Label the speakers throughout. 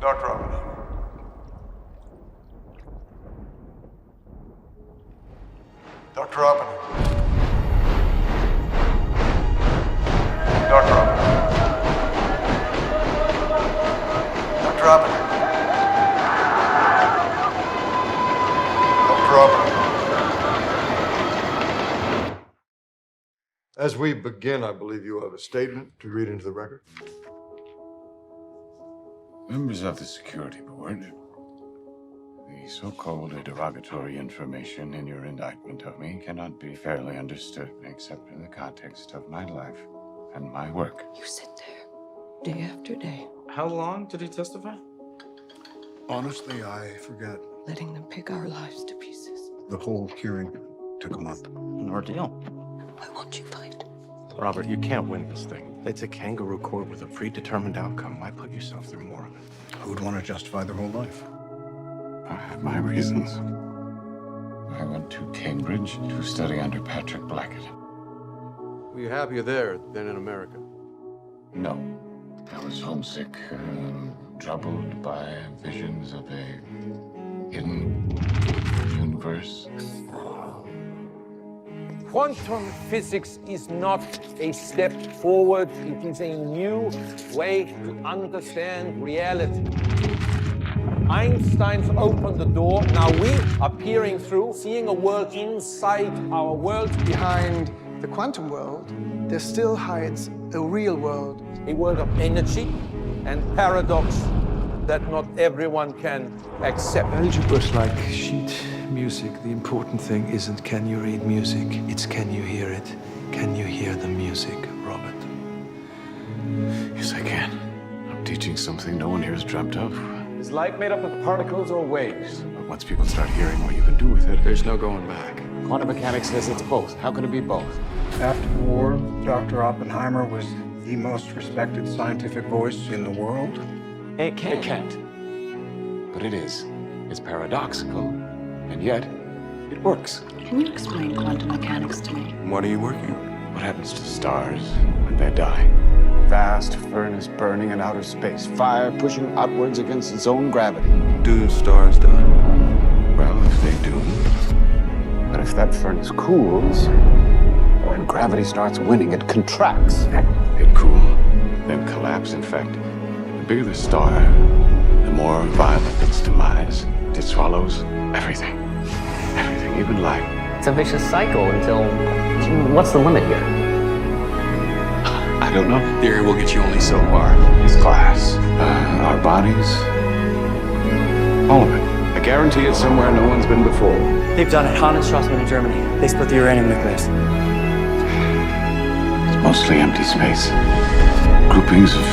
Speaker 1: Dr. Oppenheimer. Dr. Oppenheimer. Dr. Oppenheimer. Dr. Oppenheimer. Dr. Oppenheimer. As we begin, I believe you have a statement to read into the record.
Speaker 2: Members of the Security Board, the so-called derogatory information in your indictment of me cannot be fairly understood except in the context of my life and my work.
Speaker 3: You sit there day after day.
Speaker 4: How long did he testify?
Speaker 1: Honestly, I forget.
Speaker 3: Letting them pick our lives to pieces.
Speaker 1: The whole hearing took a month.
Speaker 4: An ordeal.
Speaker 3: Why won't you fight?
Speaker 5: Robert, you can't win this thing. It's a kangaroo court with a predetermined outcome. Why put yourself through more of it?
Speaker 1: Who'd want to justify their whole life?
Speaker 2: I have my reasons. I went to Cambridge to study under Patrick Blackett.
Speaker 6: Were you happier there than in America?
Speaker 2: No. I was homesick, troubled by visions of a hidden universe.
Speaker 7: Quantum physics is not a step forward. It is a new way to understand reality. Einstein's opened the door. Now we are peering through, seeing a world inside our world.
Speaker 8: Behind the quantum world, there still hides a real world.
Speaker 7: A world of energy and paradox that not everyone can accept.
Speaker 9: Algebra's like sheet music. The important thing isn't can you read music, it's can you hear it. Can you hear the music, Robert?
Speaker 2: Yes, I can. I'm teaching something no one here has dreamt of.
Speaker 7: Is light made up of particles or waves?
Speaker 2: But once people start hearing what you can do with it,
Speaker 5: There's no going back.
Speaker 10: Quantum mechanics says it's both. How can it be both?
Speaker 1: After the war, Dr. Oppenheimer was the most respected scientific voice in the world.
Speaker 10: It can't. But it is. It's paradoxical, and yet it works.
Speaker 3: Can you explain quantum mechanics to me?
Speaker 5: What are you working on?
Speaker 2: what happens to stars when they die?
Speaker 10: Vast furnace burning in outer space, fire pushing outwards against its own gravity.
Speaker 5: Do stars die?
Speaker 2: Well, if they do.
Speaker 10: But if that furnace cools, when gravity starts winning, it contracts.
Speaker 2: It cool, then collapse. In fact, the bigger the star, the more violent its demise. It swallows everything. Everything, even light.
Speaker 11: It's a vicious cycle until... What's the limit here?
Speaker 2: I don't know.
Speaker 5: Theory will get you only so far.
Speaker 2: It's glass. Our bodies. All of it. I guarantee it's somewhere no one's been before.
Speaker 11: They've done it. Han and Strassman in Germany. They split the uranium nucleus.
Speaker 2: It's mostly empty space. Groupings of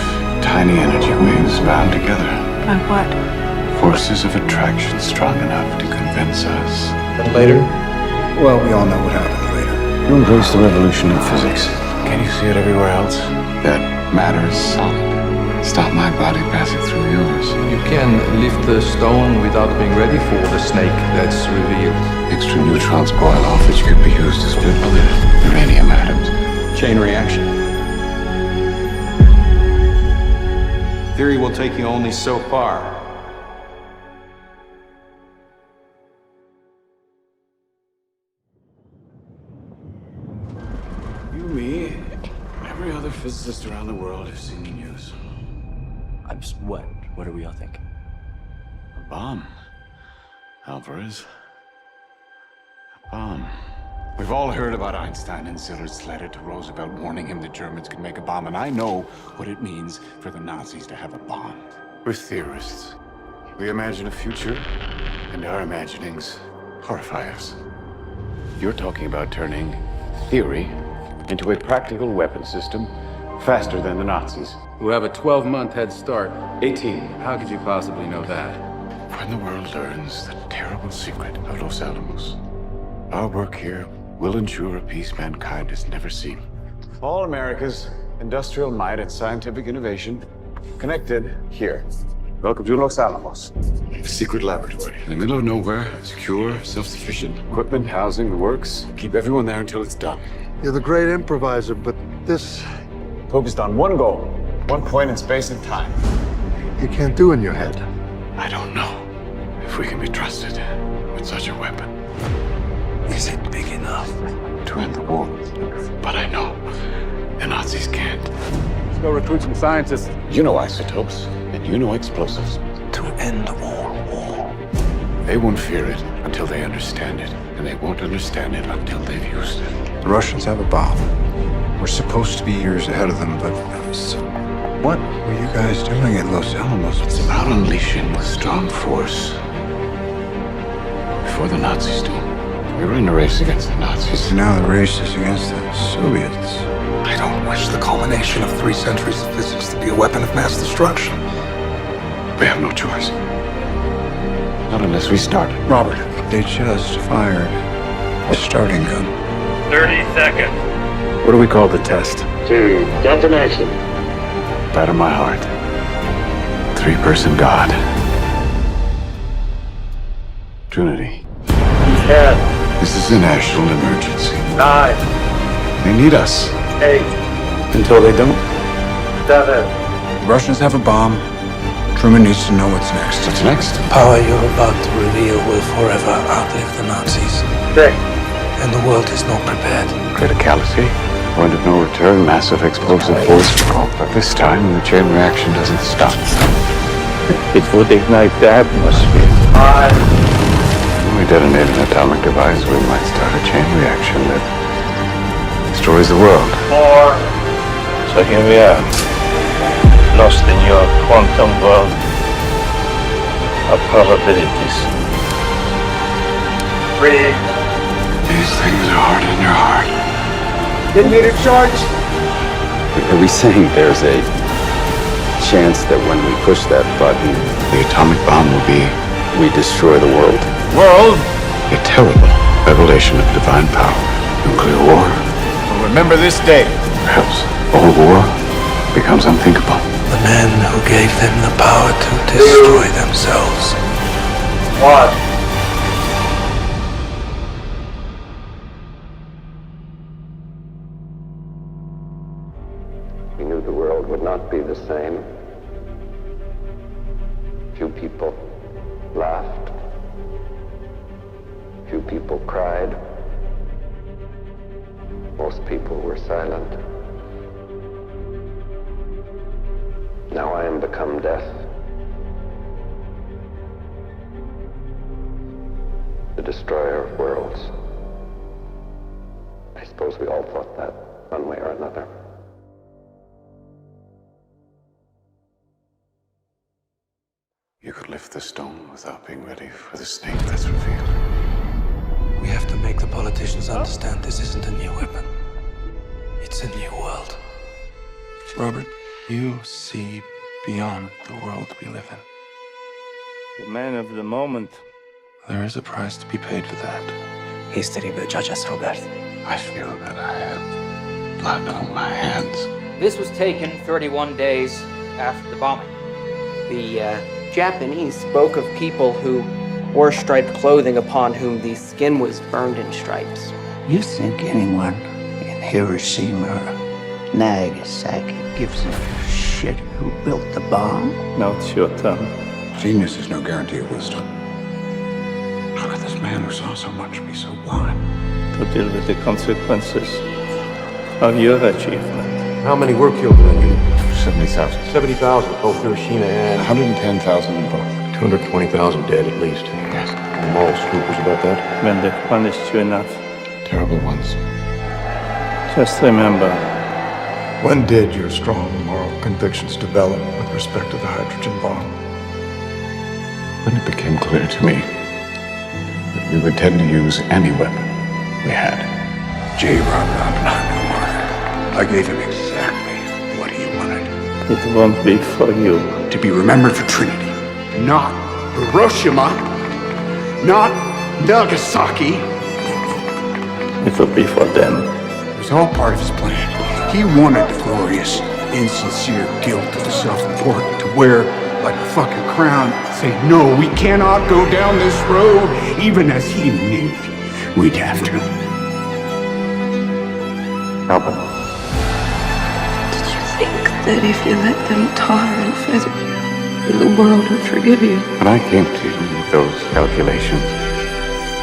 Speaker 2: tiny energy waves bound together.
Speaker 3: By what?
Speaker 2: Forces of attraction strong enough to convince us.
Speaker 1: And later? Well, we all know what happened later.
Speaker 2: You embrace the revolution in physics. Can you see it everywhere else? That matter is solid. Stop my body passing through yours.
Speaker 9: You can lift the stone without being ready for the snake that's revealed.
Speaker 2: Extra neutrons boil off, which could be used to split other uranium atoms.
Speaker 5: Chain reaction. Theory will take you only so far.
Speaker 2: You, me, every other physicist around the world have seen the news.
Speaker 11: What are we all thinking?
Speaker 2: A bomb. Alvarez. A bomb. We've all heard about Einstein and Ziller's letter to Roosevelt warning him the Germans could make a bomb, and I know what it means for the Nazis to have a bomb. We're theorists. We imagine a future, and our imaginings horrify us. You're talking about turning theory into a practical weapon system faster than the Nazis.
Speaker 4: Who have a 12-month head start.
Speaker 2: 18.
Speaker 4: How could you possibly know that?
Speaker 2: When the world learns the terrible secret of Los Alamos, our work here will ensure a peace mankind has never seen. All America's industrial might and scientific innovation connected here. Welcome to Los Alamos. A secret laboratory in the middle of nowhere, secure, self-sufficient. Equipment, housing, the works. Keep everyone there until it's done.
Speaker 1: You're the great improviser, but this...
Speaker 2: Focused on one goal, one point in space and time.
Speaker 5: you can't do in your head?
Speaker 2: I don't know if we can be trusted with such a weapon.
Speaker 9: Is it big enough?
Speaker 2: To end the war. But I know the Nazis can't.
Speaker 4: Let's go recruit some scientists.
Speaker 10: You know isotopes, and you know explosives.
Speaker 9: To end all war.
Speaker 2: They won't fear it until they understand it, and they won't understand it until they've used it.
Speaker 1: The Russians have a bomb. We're supposed to be years ahead of them, but what were you guys doing at Los Alamos?
Speaker 2: It's about unleashing the strong force before the Nazis do. We were in a race against the Nazis.
Speaker 1: So now the race is against the Soviets.
Speaker 9: I don't wish the culmination of 3 centuries of physics to be a weapon of mass destruction.
Speaker 2: We have no choice. Not unless we start.
Speaker 1: Robert, they just fired a starting gun.
Speaker 12: 30 seconds.
Speaker 5: What do we call the test?
Speaker 12: To detonation.
Speaker 2: Batter my heart. 3-person God. Trinity.
Speaker 12: 10.
Speaker 2: This is a national emergency.
Speaker 12: 9.
Speaker 2: They need us.
Speaker 12: 8.
Speaker 2: Until they don't.
Speaker 12: 7.
Speaker 1: The Russians have a bomb. Truman needs to know what's next.
Speaker 2: What's next?
Speaker 9: The power you're about to reveal will forever outlive the Nazis.
Speaker 12: 6.
Speaker 9: And the world is not prepared.
Speaker 2: Criticality. Point of no return. Massive explosive force. But this time, the chain reaction doesn't stop.
Speaker 12: It would ignite the atmosphere. 5.
Speaker 2: When we detonate an atomic device, we might start a chain reaction that destroys the world.
Speaker 12: 4. So here we are. Lost in your quantum world of probabilities. 3.
Speaker 2: These things are hard in your heart.
Speaker 8: Detonator charge.
Speaker 4: Are we saying there's a chance that when we push that button,
Speaker 2: The atomic bomb will be
Speaker 4: we destroy the world?
Speaker 12: World.
Speaker 2: a terrible revelation of divine power. Nuclear war.
Speaker 5: Remember this day.
Speaker 2: Perhaps all war becomes unthinkable.
Speaker 9: The men who gave them the power to destroy themselves.
Speaker 12: 1.
Speaker 13: We knew the world would not be the same. Few people laughed. Few people cried. Most people were silent. Now I am become death. The destroyer of worlds. I suppose we all thought that one way or another.
Speaker 2: You could lift the stone without being ready for the snake that's revealed.
Speaker 9: We have to make the politicians understand this isn't a new weapon. It's a new world.
Speaker 5: Robert, you see beyond the world we live in.
Speaker 12: The man of the moment.
Speaker 5: There is a price to be paid for that.
Speaker 11: History will judge us, Robert.
Speaker 2: I feel that I have blood on my hands.
Speaker 14: This was taken 31 days after the bombing.
Speaker 15: The Japanese spoke of people who wore striped clothing upon whom the skin was burned in stripes.
Speaker 16: You think anyone in Hiroshima or Nagasaki gives a shit who built the bomb?
Speaker 12: Now it's your turn.
Speaker 1: Genius is no guarantee of wisdom. How could this man who saw so much be so blind?
Speaker 12: To deal with the consequences of your achievement.
Speaker 6: How many were killed in you?
Speaker 2: 70,000.
Speaker 6: 70,000, both Hiroshima and...
Speaker 2: 110,000 in both.
Speaker 6: 220,000 dead at least.
Speaker 2: Yes.
Speaker 6: I'm all scruples about that.
Speaker 12: When they've punished you enough,
Speaker 2: Terrible ones.
Speaker 12: just remember,
Speaker 5: When did your strong moral convictions develop with respect to the hydrogen bomb?
Speaker 2: When it became clear to me that we would tend to use any weapon we had.
Speaker 1: J. Robert Oppenheimer. I gave him exactly what he wanted.
Speaker 12: it won't be for you.
Speaker 1: To be remembered for Trinity. Not Hiroshima. Not Nagasaki.
Speaker 12: It will be for them.
Speaker 1: It was all part of his plan. He wanted the glorious, insincere guilt of the self-important to wear like a fucking crown. Say, no, we cannot go down this road, even as he knew we'd have to.
Speaker 2: Albert.
Speaker 3: Did you think that if you let them tar and feather you, The world would forgive you.
Speaker 2: When I came to you with those calculations,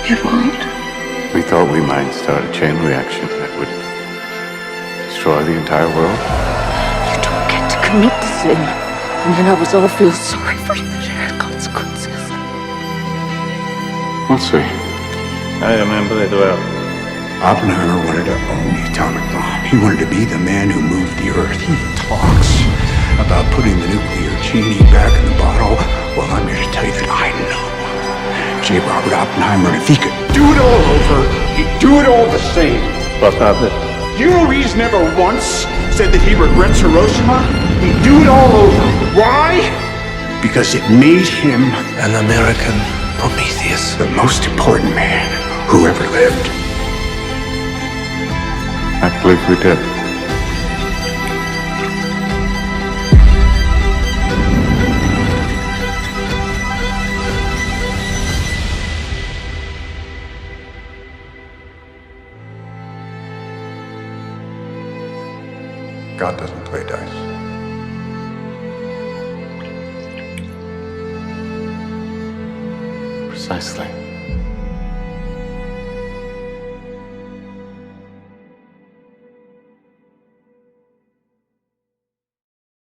Speaker 3: It won't.
Speaker 2: we thought we might start a chain reaction that would destroy the entire world.
Speaker 3: You don't get to commit the sin, and then have us all feel sorry for you. There are consequences.
Speaker 2: We'll see.
Speaker 12: I remember it well.
Speaker 1: Oppenheimer wanted to own the atomic bomb. He wanted to be the man who moved the earth. He talks about putting the nuclear genie back in the bottle. Well, I'm here to tell you that I know J. Robert Oppenheimer, and if he could do it all over, he'd do it all the same.
Speaker 12: What happened?
Speaker 1: You know he's never once said that he regrets Hiroshima? He'd do it all over. Why? Because it made him
Speaker 9: An American Prometheus.
Speaker 1: the most important man who ever lived.
Speaker 2: I believe we did.
Speaker 1: God doesn't play dice.
Speaker 2: Precisely.